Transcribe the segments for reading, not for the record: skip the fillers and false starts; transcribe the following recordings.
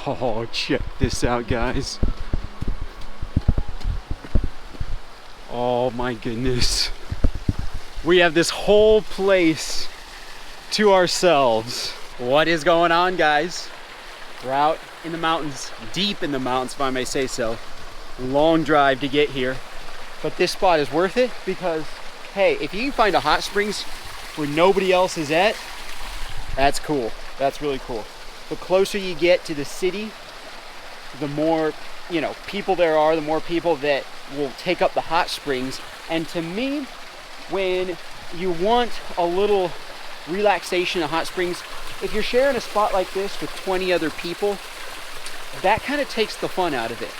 Oh, check this out, guys. Oh my goodness. We have this whole place to ourselves. What is going on, guys? We're out in the mountains, deep in the mountains, if I may say so. Long drive to get here. But this spot is worth it because, hey, if you can find a hot springs where nobody else is at, that's cool. That's really cool. The closer you get to the city, the more, you know, people there are, the more people that will take up the hot springs. And to me, when you want a little relaxation at hot springs, if you're sharing a spot like this with 20 other people, that kind of takes the fun out of it.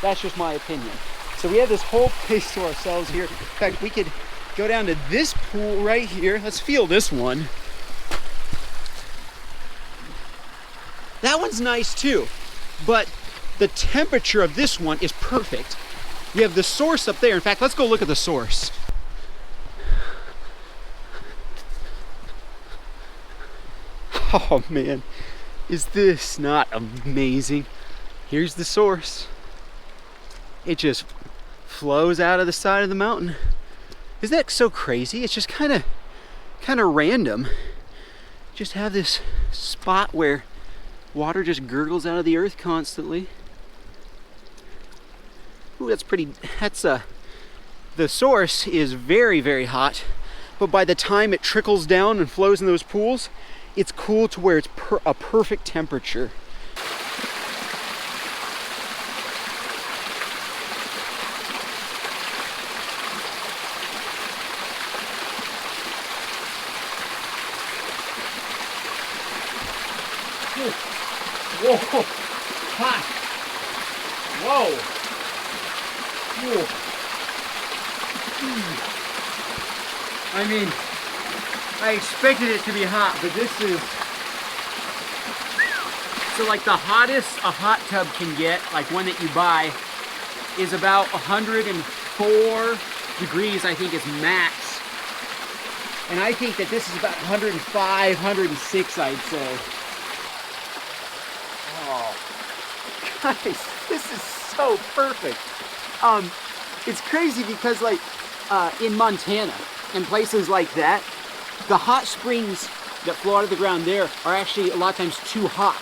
That's just my opinion. So we have this whole place to ourselves here. In fact, we could go down to this pool right here. Let's feel this one. That one's nice too, but the temperature of this one is perfect. You have the source up there. In fact, let's go look at the source. Oh man, is this not amazing? Here's the source. It just flows out of the side of the mountain. Isn't that so crazy? It's just kind of random. Just have this spot where water just gurgles out of the earth constantly. Ooh, that's pretty, the source is very, very hot, but by the time it trickles down and flows in those pools, it's cool to where it's a perfect temperature. Whoa, hot. Whoa. Whoa. I mean, I expected it to be hot, but this is, so like the hottest a hot tub can get, like one that you buy, is about 104 degrees, I think is max. And I think that this is about 105, 106, I'd say. Guys, this is so perfect. It's crazy because like in Montana and places like that, the hot springs that flow out of the ground there are actually a lot of times too hot.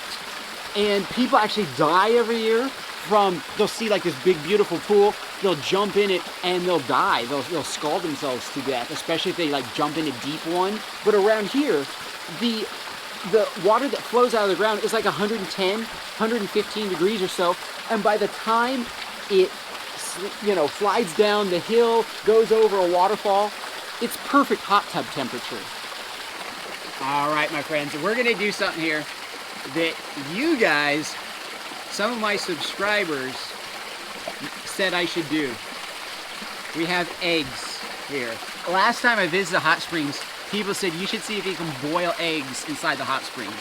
And people actually die every year from, they'll see like this big beautiful pool, they'll jump in it and they'll die. They'll scald themselves to death, especially if they like jump in a deep one. But around here, the water that flows out of the ground is like 110, 115 degrees or so. And by the time it, you know, slides down the hill, goes over a waterfall, it's perfect hot tub temperature. All right, my friends, we're gonna do something here that you guys, some of my subscribers said I should do. We have eggs here. Last time I visited hot springs, people said you should see if you can boil eggs inside the hot springs.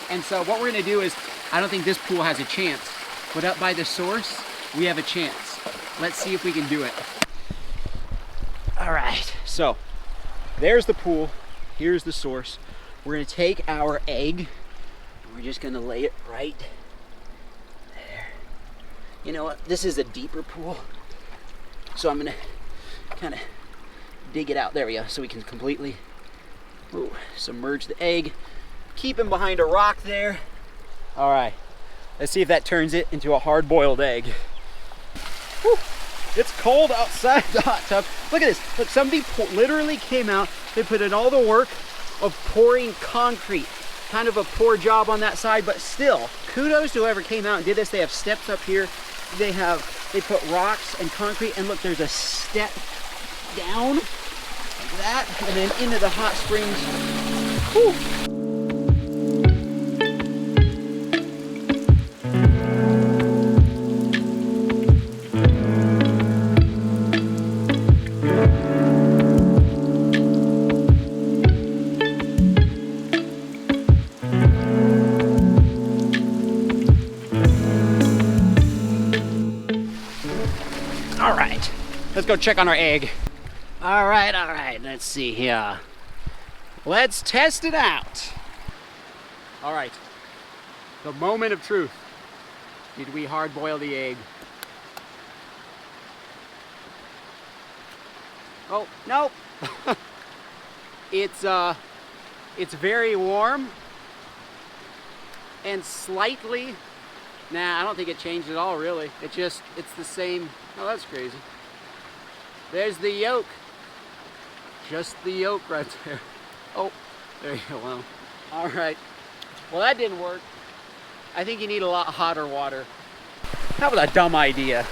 And so what we're gonna do is, I don't think this pool has a chance, but up by the source, we have a chance. Let's see if we can do it. All right, so there's the pool, here's the source. We're gonna take our egg, and we're just gonna lay it right there. You know what, this is a deeper pool, so I'm gonna kind of dig it out. There we go, so we can completely submerge the egg. Keep him behind a rock there. All right, let's see if that turns it into a hard-boiled egg. Whew. It's cold outside the hot tub. Look at this. Look, somebody literally came out. They put in all the work of pouring concrete. Kind of a poor job on that side, but still, kudos to whoever came out and did this. They have steps up here. They put rocks and concrete, and look, there's a step down like that, and then into the hot springs. Whew. All right, let's go check on our egg. All right, let's see here. Let's test it out. All right, the moment of truth. Did we hard boil the egg? Oh, nope. It's very warm and slightly, nah, I don't think it changed at all really. It's the same. Oh, that's crazy. There's the yolk. Just the yolk right there. Oh, there you go. Well, all right. Well, that didn't work. I think you need a lot hotter water. That was a dumb idea.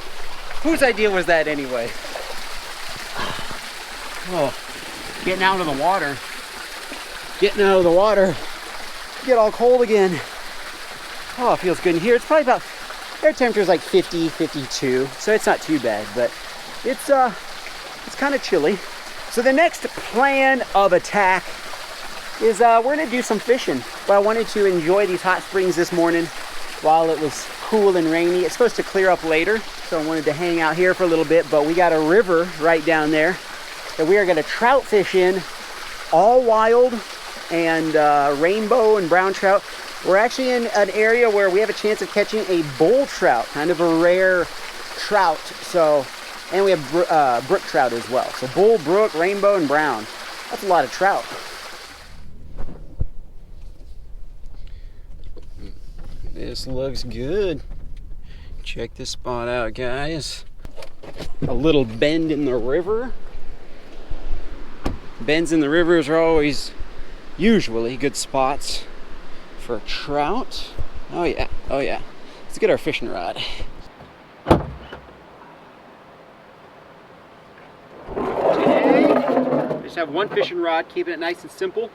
Whose idea was that anyway? Oh, getting out of the water. Getting out of the water. Get all cold again. Oh, it feels good in here. It's probably about, air temperature is like 50, 52, so it's not too bad, but it's kind of chilly. So the next plan of attack is we're gonna do some fishing. But I wanted to enjoy these hot springs this morning while it was cool and rainy. It's supposed to clear up later, so I wanted to hang out here for a little bit, but we got a river right down there that we are gonna trout fish in, all wild and rainbow and brown trout. We're actually in an area where we have a chance of catching a bull trout, kind of a rare trout. So, and we have brook trout as well. So bull, brook, rainbow, and brown. That's a lot of trout. This looks good. Check this spot out, guys. A little bend in the river. Bends in the rivers are always usually good spots for trout. Oh yeah, oh yeah. Let's get our fishing rod. Today, I just have one fishing rod, keeping it nice and simple.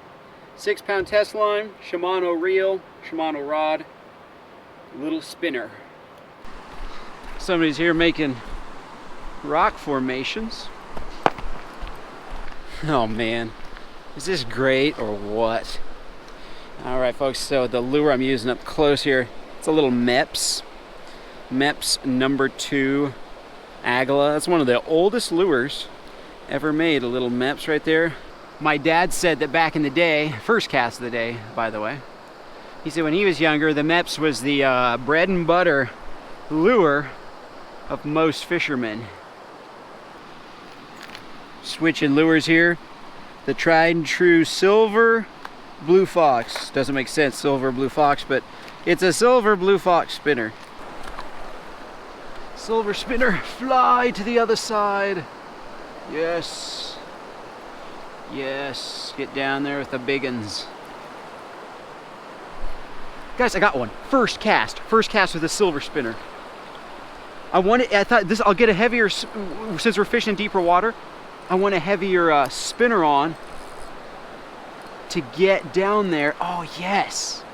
6-pound test line, Shimano reel, Shimano rod, little spinner. Somebody's here making rock formations. Oh man, is this great or what? All right, folks, so the lure I'm using up close here, it's a little Mepps number 2 Agala. That's one of the oldest lures ever made, a little Mepps right there. My dad said that back in the day, first cast of the day, by the way, he said when he was younger, the Mepps was the bread and butter lure of most fishermen. Switching lures here. The tried and true silver blue fox. Doesn't make sense, silver blue fox, but it's a silver blue fox spinner. Silver spinner, fly to the other side. Yes. Yes, get down there with the big uns. Guys, I got one. First cast with a silver spinner. I thought this, I'll get a heavier, since we're fishing deeper water, I want a heavier spinner on to get down there. Oh yes.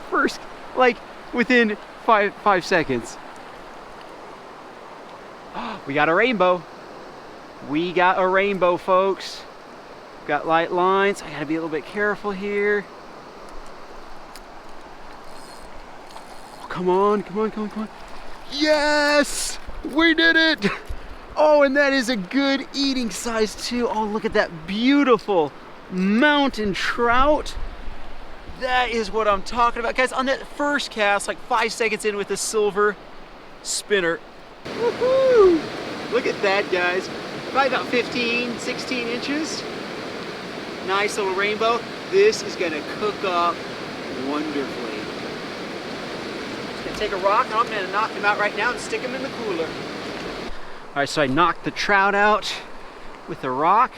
First, like within five seconds. We got a rainbow. We got a rainbow, folks. Got light lines. I gotta be a little bit careful here. Oh, come on, come on, come on, come on. Yes! We did it! Oh, and that is a good eating size too. Oh, look at that beautiful mountain trout. That is what I'm talking about. Guys, on that first cast, like 5 seconds in with the silver spinner. Woohoo! Look at that, guys. Probably about 15, 16 inches. Nice little rainbow. This is gonna cook up wonderfully. Just gonna take a rock and I'm gonna knock him out right now and stick him in the cooler. All right, so I knocked the trout out with the rock.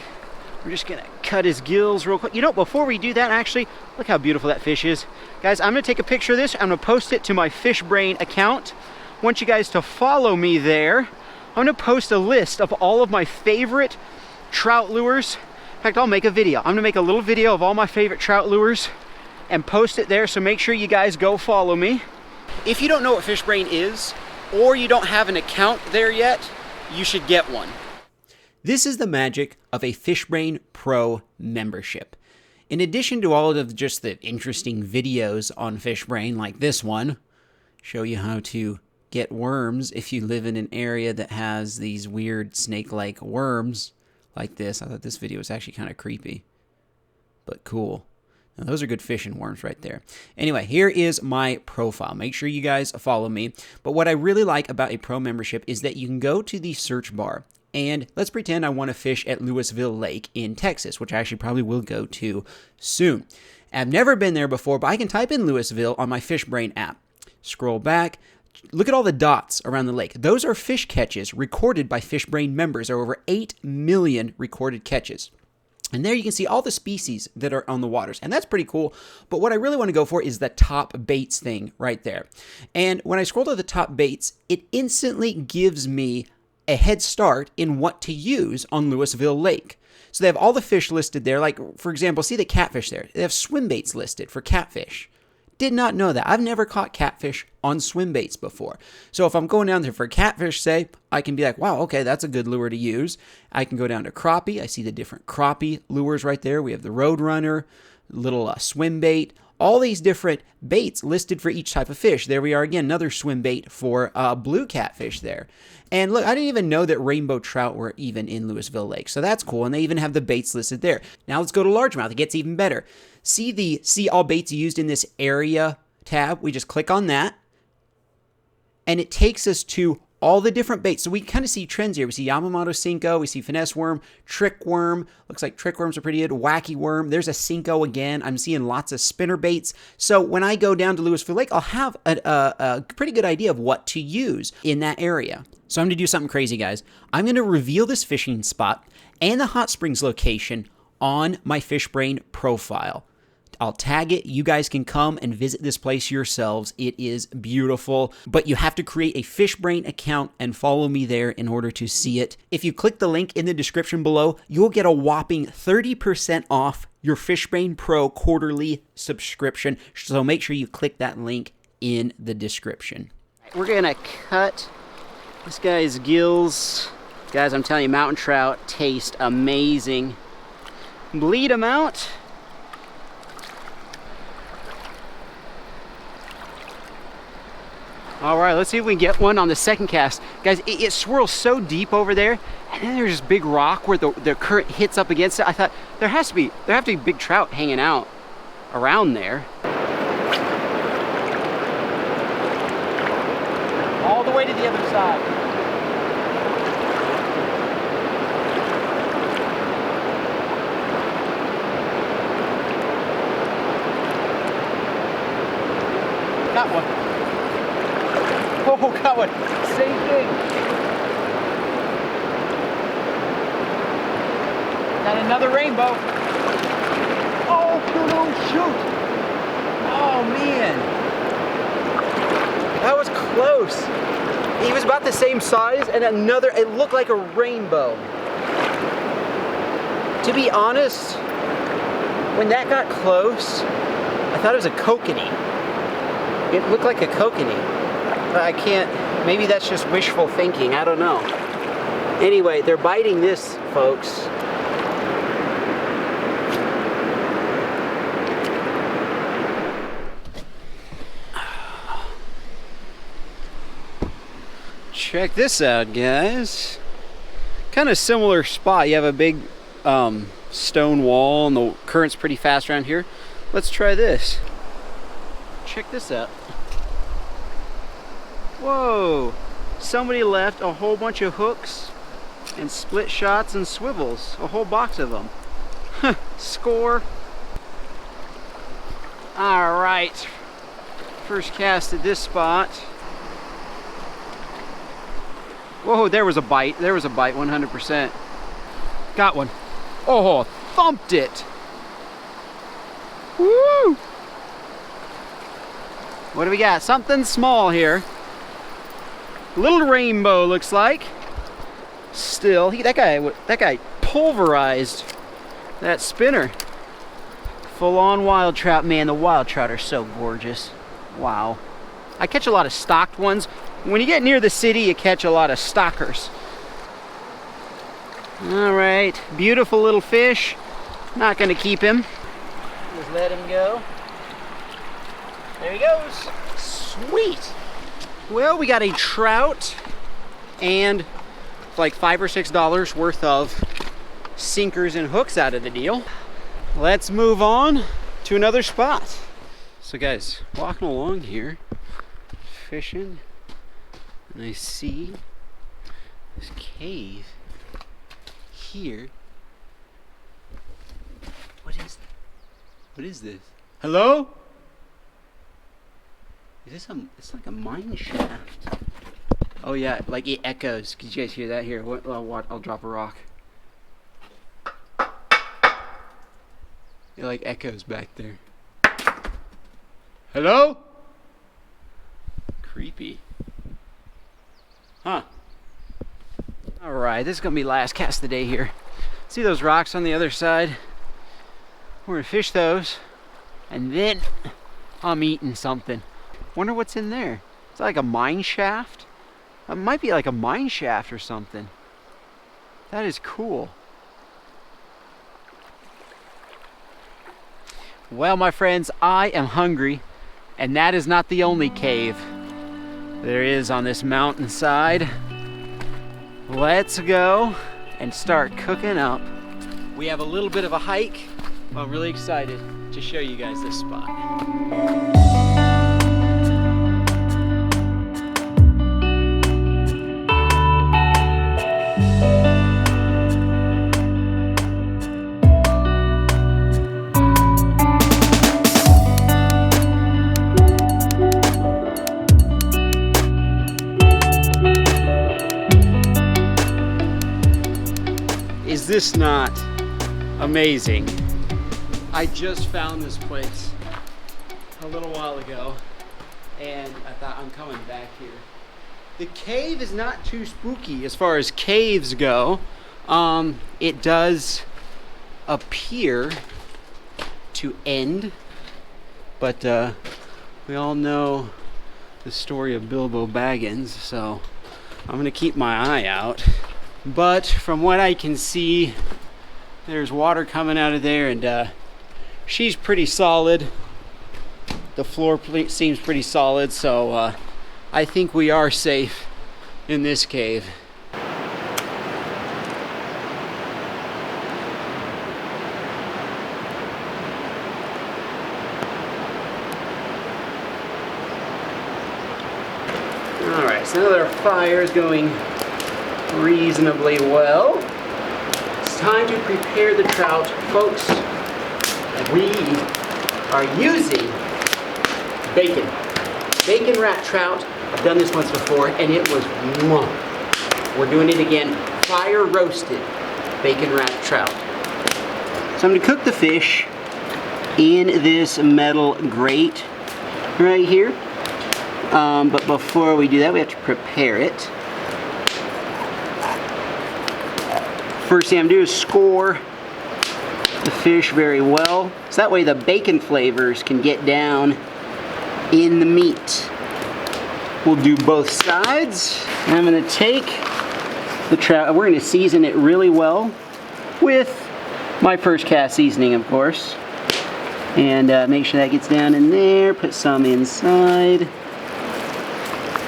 We're just gonna cut his gills real quick. You know, before we do that, actually, look how beautiful that fish is. Guys, I'm gonna take a picture of this. I'm gonna post it to my Fishbrain account. I want you guys to follow me there. I'm gonna post a list of all of my favorite trout lures. In fact, I'll make a video. I'm gonna make a little video of all my favorite trout lures and post it there, so make sure you guys go follow me. If you don't know what Fishbrain is, or you don't have an account there yet, you should get one. This is the magic of a Fishbrain Pro membership. In addition to all of just the interesting videos on Fishbrain, like this one, show you how to get worms if you live in an area that has these weird snake-like worms like this. I thought this video was actually kind of creepy. cool. Now, those are good fishing worms right there. Anyway, here is my profile. Make sure you guys follow me. But what I really like about a pro membership is that you can go to the search bar, and let's pretend I want to fish at Louisville Lake in Texas, which I actually probably will go to soon. I've never been there before, but I can type in Louisville on my Fishbrain app. Scroll back. Look at all the dots around the lake. Those are fish catches recorded by Fishbrain members. There are over 8 million recorded catches. And there you can see all the species that are on the waters. And that's pretty cool. But what I really want to go for is the top baits thing right there. And when I scroll to the top baits, it instantly gives me a head start in what to use on Louisville Lake. So they have all the fish listed there. Like, for example, see the catfish there. They have swim baits listed for catfish. Did not know that. I've never caught catfish on swim baits before. So if I'm going down there for catfish, say, I can be like, wow, okay, that's a good lure to use. I can go down to crappie. I see the different crappie lures right there. We have the Roadrunner, little swim bait, all these different baits listed for each type of fish. There we are again, another swim bait for blue catfish there. And look, I didn't even know that rainbow trout were even in Louisville Lake. So that's cool. And they even have the baits listed there. Now let's go to largemouth. It gets even better. See all baits used in this area tab. We just click on that. And it takes us to all the different baits. So we kind of see trends here. We see Yamamoto Cinco, we see finesse worm, trick worm. Looks like trick worms are pretty good. Wacky worm. There's a Cinco again. I'm seeing lots of spinner baits. So when I go down to Louisville Lake, I'll have a pretty good idea of what to use in that area. So I'm going to do something crazy, guys. I'm going to reveal this fishing spot and the hot springs location on my Fishbrain profile. I'll tag it. You guys can come and visit this place yourselves. It is beautiful, but you have to create a Fishbrain account and follow me there in order to see it. If you click the link in the description below, you'll get a whopping 30% off your Fishbrain Pro quarterly subscription. So make sure you click that link in the description. We're gonna cut this guy's gills. Guys, I'm telling you, mountain trout taste amazing. Bleed them out. All right, let's see if we can get one on the second cast. Guys, it swirls so deep over there, and then there's this big rock where the current hits up against it. I thought there have to be big trout hanging out around there. All the way to the other side. Got one. Oh, got one. Same thing. Got another rainbow. Oh, no, shoot. Oh, man. That was close. He was about the same size, and it looked like a rainbow. To be honest, when that got close, I thought it was a kokanee. It looked like a kokanee. I can't, maybe that's just wishful thinking, I don't know. Anyway, they're biting this, folks. Check this out, guys. Kind of similar spot. You have a big stone wall and the current's pretty fast around here. Let's try this. Check this out. Whoa, somebody left a whole bunch of hooks and split shots and swivels, a whole box of them. Score. All right, first cast at this spot. Whoa, there was a bite, 100%. Got one. Oh, thumped it. Woo! What do we got? Something small here. Little rainbow looks like. Still, that guy pulverized that spinner. Full on wild trout. Man, the wild trout are so gorgeous. Wow. I catch a lot of stocked ones. When you get near the city, you catch a lot of stockers. All right, beautiful little fish. Not gonna keep him. Just let him go. There he goes. Sweet. Well, we got a trout and like $5 or $6 worth of sinkers and hooks out of the deal. let's move on to another spot. So guys, walking along here, fishing, and I see this cave here. What is this? Hello? Is this it's like a mine shaft. Oh yeah, like it echoes. Could you guys hear that? Here, I'll drop a rock. It like echoes back there. Hello? Creepy. Huh. Alright, this is gonna be last cast of the day here. See those rocks on the other side? We're gonna fish those, and then I'm eating something. Wonder what's in there. Is that like a mine shaft? It might be like a mine shaft or something. That is cool. Well, my friends, I am hungry, and that is not the only cave there is on this mountainside. Let's go and start cooking up. We have a little bit of a hike, but I'm really excited to show you guys this spot. Is this not amazing? I just found this place a little while ago, and I thought, I'm coming back here. The cave is not too spooky as far as caves go. It does appear to end, but we all know the story of Bilbo Baggins, so I'm gonna keep my eye out. But from what I can see, there's water coming out of there, and she's pretty solid. The floor seems pretty solid, so I think we are safe in this cave. Alright, so now that our fire is going reasonably well, it's time to prepare the trout. Folks, we are using bacon wrapped trout. I've done this once before and it was mwah. We're doing it again, fire roasted bacon wrapped trout. So I'm going to cook the fish in this metal grate right here, but before we do that we have to prepare it. First thing I'm going to do is score the fish very well, so that way the bacon flavors can get down in the meat. We'll do both sides. And I'm going to take the trout, we're going to season it really well with my first cast seasoning, of course. And make sure that gets down in there, put some inside.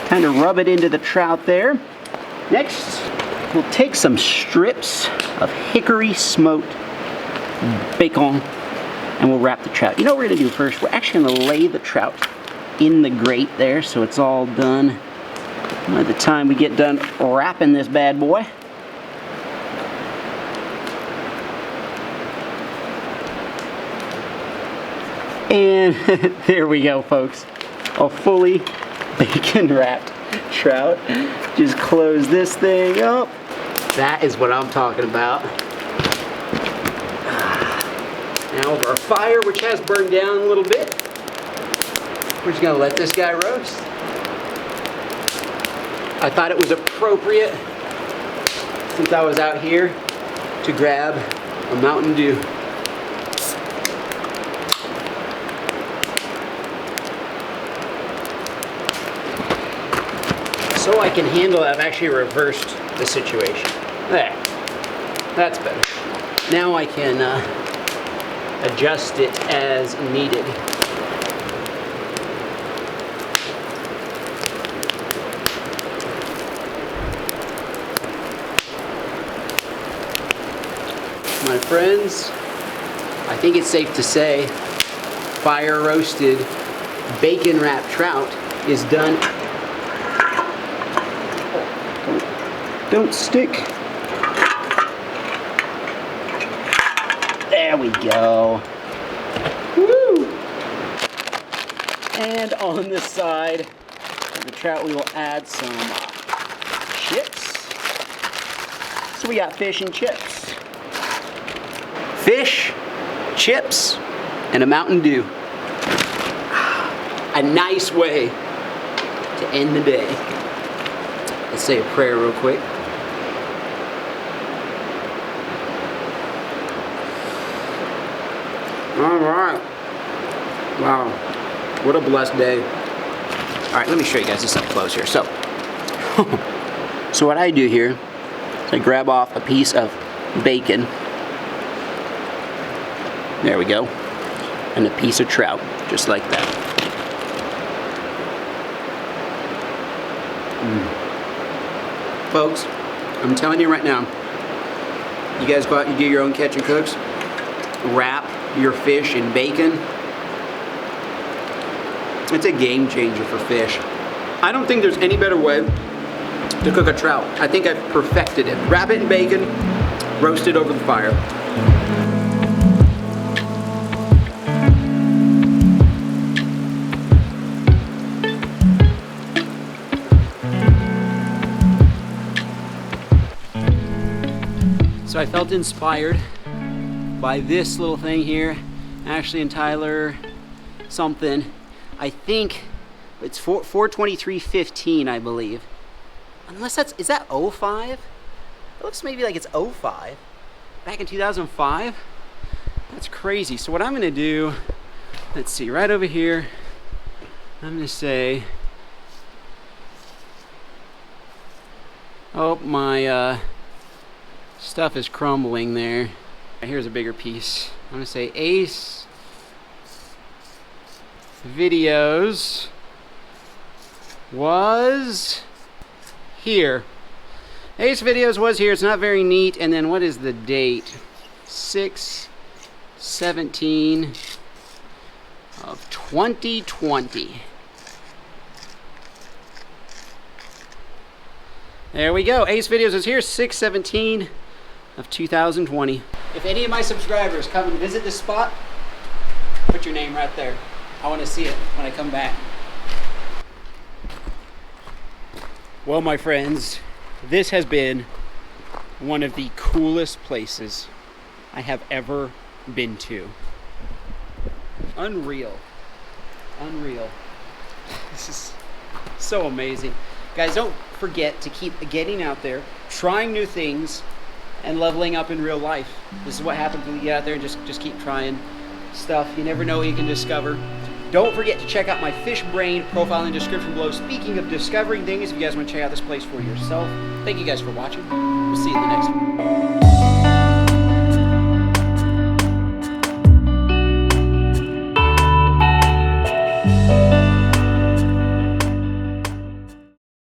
Kind of rub it into the trout there. Next, we'll take some strips of hickory smoked bacon and we'll wrap the trout. You know what we're going to do first? We're actually going to lay the trout in the grate there so it's all done by the time we get done wrapping this bad boy. And there we go, folks. A fully bacon wrapped trout. Just close this thing up. That is what I'm talking about. Now over our fire, which has burned down a little bit, we're just gonna let this guy roast. I thought it was appropriate, since I was out here, to grab a Mountain Dew. So I can handle it. I've actually reversed the situation. There. That's better. Now I can adjust it as needed. My friends, I think it's safe to say fire roasted bacon wrapped trout is done. Don't stick. There we go. Woo! And on the side of the trout, we will add some chips. So we got fish and chips. Fish, chips, and a Mountain Dew. A nice way to end the day. Let's say a prayer real quick. All right. Wow. What a blessed day. All right, let me show you guys this up close here. So what I do here is I grab off a piece of bacon. There we go. And a piece of trout, just like that. Folks, I'm telling you right now, you guys go out and you do your own catch and cooks, wrap your fish in bacon. It's a game changer for fish. I don't think there's any better way to cook a trout. I think I've perfected it. Wrap it in bacon, roast it over the fire. So I felt inspired by this little thing here, Ashley and Tyler something. I think it's 423.15, I believe. Unless that's, is that 05? It looks maybe like it's 05. Back in 2005? That's crazy. So what I'm gonna do, let's see, right over here, I'm gonna say, oh, my stuff is crumbling there. Here's a bigger piece. I'm gonna say Ace Videos was here. Ace Videos was here. It's not very neat. And then what is the date? 6/17 of 2020. There we go. Ace Videos is here. 6/17 of 2020. If any of my subscribers come and visit this spot, put your name right there. I want to see it when I come back. Well, my friends, this has been one of the coolest places I have ever been to. Unreal. Unreal. This is so amazing. Guys, don't forget to keep getting out there, trying new things, and leveling up in real life. This is what happens when you get out there and just keep trying stuff. You never know what you can discover. Don't forget to check out my Fishbrain profile in the description below. Speaking of discovering things, if you guys want to check out this place for yourself. Thank you guys for watching. We'll see you in the next one.